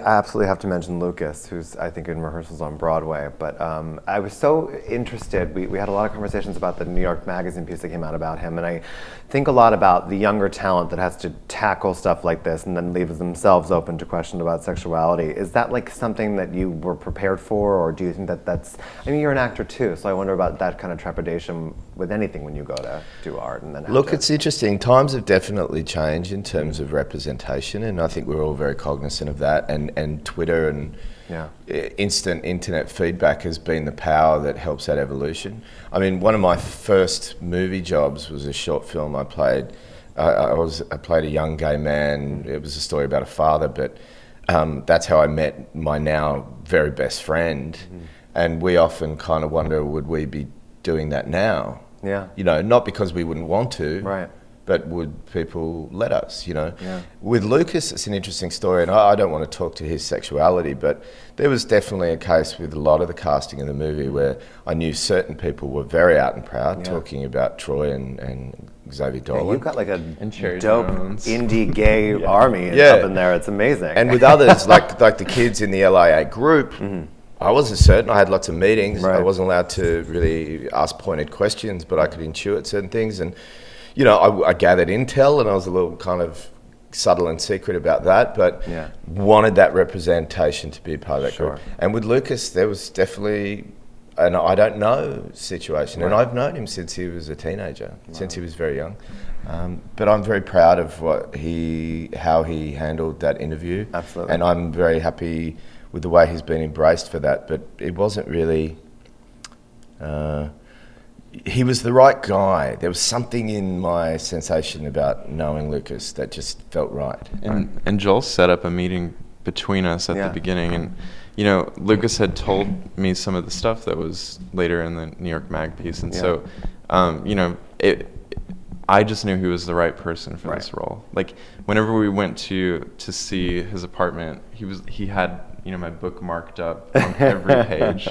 absolutely have to mention Lucas, who's I think in rehearsals on Broadway. But I was so interested. We had a lot of conversations about the New York Magazine piece that came out about him, and I think a lot about the younger talent that has to tackle stuff like this and then leave themselves open to question about sexuality. Is that like something that you were prepared for, or do you think that that's? I mean, you're an actor too, so I wonder about that kind of trepidation with anything when you go to do art and then. Look, it's interesting. Times have definitely changed in terms of representation, and I think we're all very cognizant of that. And Twitter and instant internet feedback has been the power that helps that evolution. I mean, one of my first movie jobs was a short film I played. I played a young gay man. It was a story about a father, but that's how I met my now very best friend. Mm-hmm. And we often kind of wonder, would we be doing that now? Yeah. You know, not because we wouldn't want to, right, but would people let us, you know? Yeah. With Lucas, it's an interesting story, and I don't want to talk to his sexuality, but there was definitely a case with a lot of the casting in the movie where I knew certain people were very out and proud, talking about Troy and Xavier Dolan. Yeah, you've got like a Cherry dope Jones. indie gay army up in there. It's amazing. And with others, like the kids in the LIA group, I wasn't certain. I had lots of meetings. Right. I wasn't allowed to really ask pointed questions, but I could intuit certain things. And, you know, I gathered intel, and I was a little kind of subtle and secret about that, but wanted that representation to be a part of that group. And with Lucas, there was definitely an I don't know situation. Right. And I've known him since he was a teenager, since he was very young. But I'm very proud of how he handled that interview. Absolutely. And I'm very happy with the way he's been embraced for that. But it wasn't really... he was the right guy. There was something in my sensation about knowing Lucas that just felt right. And Joel set up a meeting between us at the beginning, and you know, Lucas had told me some of the stuff that was later in the New York Mag piece, and so you know, I just knew he was the right person for this role. Like whenever we went to see his apartment, he had, you know, my book marked up on every page.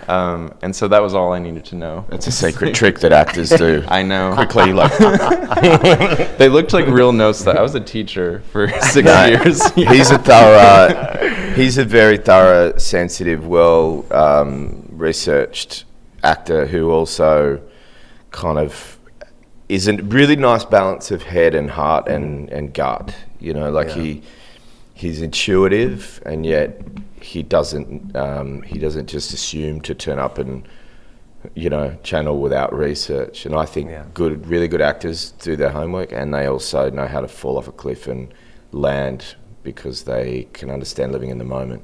And so that was all I needed to know. That's a secret trick that actors do. I know. Quickly, like... They looked like real notes. That I was a teacher for 6 years. He's a very thorough, sensitive, well researched actor who also kind of is a really nice balance of head and heart and gut. You know, like he's intuitive, and yet he doesn't just assume to turn up and, you know, channel without research. And I think really good actors do their homework, and they also know how to fall off a cliff and land because they can understand living in the moment.